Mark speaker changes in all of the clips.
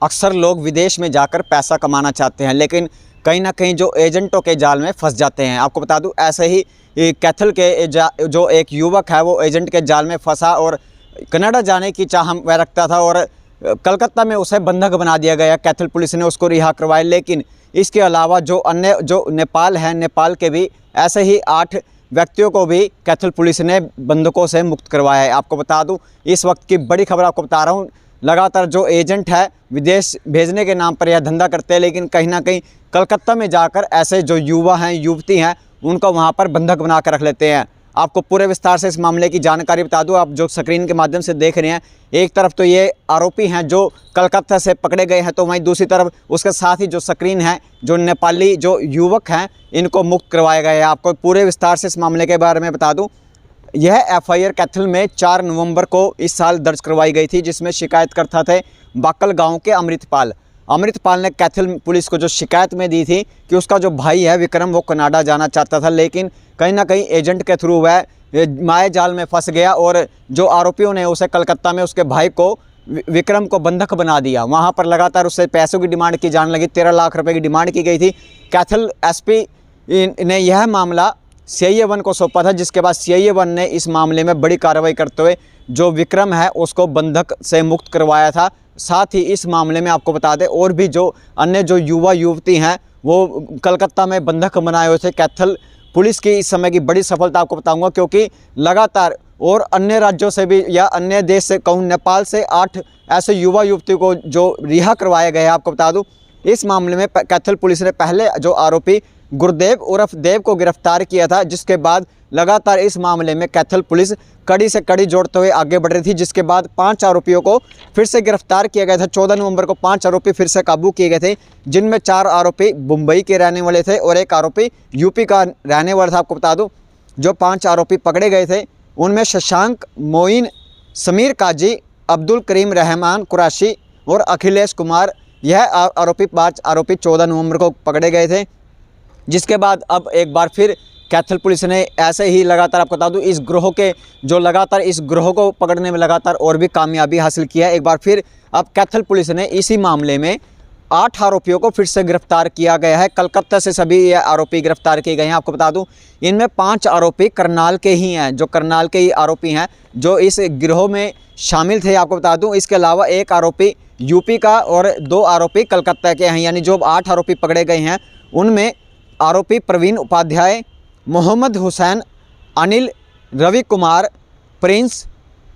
Speaker 1: अक्सर लोग विदेश में जाकर पैसा कमाना चाहते हैं, लेकिन कहीं ना कहीं जो एजेंटों के जाल में फंस जाते हैं। आपको बता दूं, ऐसे ही कैथल के जो एक युवक है वो एजेंट के जाल में फंसा और कनाडा जाने की चाह वह रखता था और कलकत्ता में उसे बंधक बना दिया गया। कैथल पुलिस ने उसको रिहा करवाया, लेकिन इसके अलावा जो अन्य जो नेपाल है, नेपाल के भी ऐसे ही 8 व्यक्तियों को भी कैथल पुलिस ने बंधकों से मुक्त करवाया है। आपको बता दूं, इस वक्त की बड़ी खबर आपको बता रहा हूं। लगातार जो एजेंट है विदेश भेजने के नाम पर यह धंधा करते हैं, लेकिन कहीं ना कहीं कलकत्ता में जाकर ऐसे जो युवा हैं, युवती हैं, उनको वहां पर बंधक बना कर रख लेते हैं। आपको पूरे विस्तार से इस मामले की जानकारी बता दूं। आप जो स्क्रीन के माध्यम से देख रहे हैं, एक तरफ तो ये आरोपी हैं जो कलकत्ता से पकड़े गए हैं, तो वहीं दूसरी तरफ उसके साथ ही जो स्क्रीन है, जो नेपाली जो युवक हैं, इनको मुक्त करवाया गया है। आपको पूरे विस्तार से इस मामले के बारे में बता दूं। यह एफआईआर कैथल में 4 नवंबर को इस साल दर्ज करवाई गई थी, जिसमें शिकायतकर्ता थे बाकल गांव के अमृतपाल ने कैथल पुलिस को जो शिकायत में दी थी कि उसका जो भाई है विक्रम, वो कनाडा जाना चाहता था, लेकिन कहीं ना कहीं एजेंट के थ्रू वह माया जाल में फंस गया और जो आरोपियों ने उसे कलकत्ता में उसके भाई को विक्रम को बंधक बना दिया। वहाँ पर लगातार उससे पैसों की डिमांड की जाने लगी। 13 लाख रुपए की डिमांड की गई थी। कैथल एसपी ने यह मामला CIA 1 को सौंपा था, जिसके बाद CIA 1 ने इस मामले में बड़ी कार्रवाई करते हुए जो विक्रम है उसको बंधक से मुक्त करवाया था। साथ ही इस मामले में आपको बता दें, और भी जो अन्य जो युवा युवती हैं वो कलकत्ता में बंधक बनाए हुए थे। कैथल पुलिस की इस समय की बड़ी सफलता आपको बताऊंगा, क्योंकि लगातार और अन्य राज्यों से भी या अन्य देश से कहूँ, नेपाल से 8 ऐसे युवा युवतियों को जो रिहा करवाया गया है। आपको बता दूं, इस मामले में कैथल पुलिस ने पहले जो आरोपी गुरदेव उर्फ देव को गिरफ्तार किया था, जिसके बाद लगातार इस मामले में कैथल पुलिस कड़ी से कड़ी जोड़ते हुए आगे बढ़ रही थी, जिसके बाद 5 आरोपियों को फिर से गिरफ्तार किया गया था। 14 नवंबर को 5 आरोपी फिर से काबू किए गए थे, जिनमें 4 आरोपी मुंबई के रहने वाले थे और 1 आरोपी यूपी का रहने वाला था। आपको बता दूं, जो 5 आरोपी पकड़े गए थे उनमें शशांक, मोइन, समीर काजी, अब्दुल करीम रहमान कुरैशी और अखिलेश कुमार, यह आरोपी 5 आरोपी 14 नवंबर को पकड़े गए थे। जिसके बाद अब एक बार फिर कैथल पुलिस ने ऐसे ही लगातार, आपको बता दूं, इस ग्रोह को पकड़ने में लगातार और भी कामयाबी हासिल किया। एक बार फिर अब कैथल पुलिस ने इसी मामले में 8 आरोपियों को फिर से गिरफ्तार किया गया है। कलकत्ता से सभी ये आरोपी गिरफ्तार किए गए हैं। आपको बता दूं, इनमें 5 आरोपी करनाल के ही हैं, जो करनाल के ही आरोपी हैं जो इस गिरोह में शामिल थे। आपको बता दूं, इसके अलावा 1 आरोपी यूपी का और 2 आरोपी कलकत्ता के हैं। यानी जो 8 आरोपी पकड़े गए हैं उनमें आरोपी प्रवीण उपाध्याय, मोहम्मद हुसैन, अनिल, रवि कुमार, प्रिंस,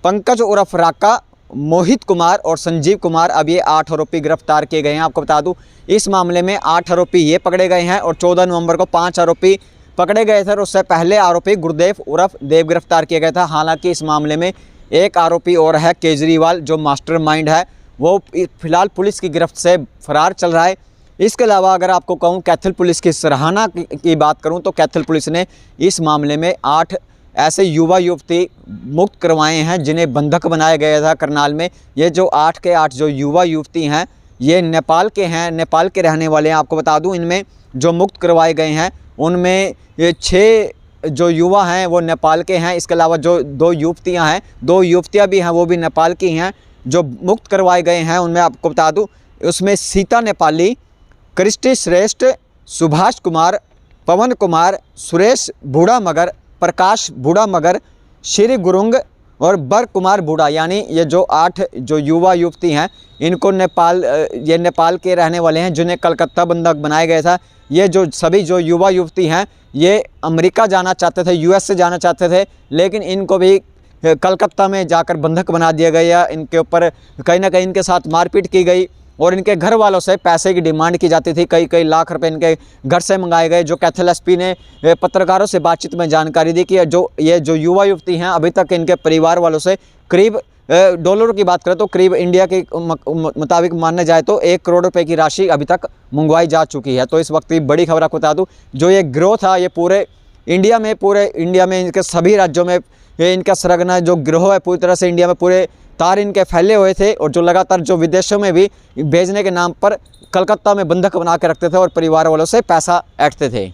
Speaker 1: पंकज उर्फ राका, मोहित कुमार और संजीव कुमार, अब ये 8 आरोपी गिरफ्तार किए गए हैं। आपको बता दूं, इस मामले में 8 आरोपी ये पकड़े गए हैं और 14 नवंबर को 5 आरोपी पकड़े गए थे और उससे पहले आरोपी गुरदेव उर्फ देव गिरफ्तार किया गया था। हालांकि इस मामले में 1 आरोपी और है केजरीवाल, जो मास्टरमाइंड है, वो फिलहाल पुलिस की गिरफ्त से फरार चल रहा है। इसके अलावा अगर आपको कहूँ कैथल पुलिस की सराहना की बात करूँ तो कैथल पुलिस ने इस मामले में 8 ऐसे युवा युवती मुक्त करवाए हैं जिन्हें बंधक बनाया गया था करनाल में। ये जो 8 के 8 जो युवा युवती हैं ये नेपाल के हैं, नेपाल के रहने वाले हैं। आपको बता दूं, इनमें जो मुक्त करवाए गए हैं उनमें ये 6 जो युवा हैं वो नेपाल के हैं। इसके अलावा जो 2 युवतियाँ हैं, 2 युवतियाँ भी हैं, वो भी नेपाल की हैं। जो मुक्त करवाए गए हैं उनमें आपको बता दूँ, उसमें सीता नेपाली, क्रिस्टी श्रेष्ठ, सुभाष कुमार, पवन कुमार, सुरेश बूढ़ा मगर, प्रकाश बूढ़ा मगर, श्री गुरुंग और बर कुमार बूढ़ा, यानी ये जो 8 जो युवा युवती हैं इनको ये नेपाल के रहने वाले हैं, जिन्हें कलकत्ता बंधक बनाया गया था। ये जो सभी जो युवा युवती हैं ये अमेरिका जाना चाहते थे, US से जाना चाहते थे, लेकिन इनको भी कलकत्ता में जाकर बंधक बना दिया गया। इनके ऊपर कहीं ना कहीं इनके साथ मारपीट की गई और इनके घर वालों से पैसे की डिमांड की जाती थी। कई लाख रुपए इनके घर से मंगाए गए। जो कैथल एसपी ने पत्रकारों से बातचीत में जानकारी दी कि ये जो युवा युवती हैं अभी तक इनके परिवार वालों से करीब डॉलर की बात करें तो करीब इंडिया के मुताबिक मानने जाए तो 1 करोड़ रुपए की राशि अभी तक मंगवाई जा चुकी है। तो इस वक्त की बड़ी खबर आपको बता दूँ, जो ये गिरोह था ये पूरे इंडिया में इनके सभी राज्यों में इनका सरगना जो गिरोह है पूरी तरह से इंडिया में पूरे तार इनके फैले हुए थे और जो लगातार जो विदेशों में भी भेजने के नाम पर कलकत्ता में बंधक बना के रखते थे और परिवार वालों से पैसा ऐंठते थे।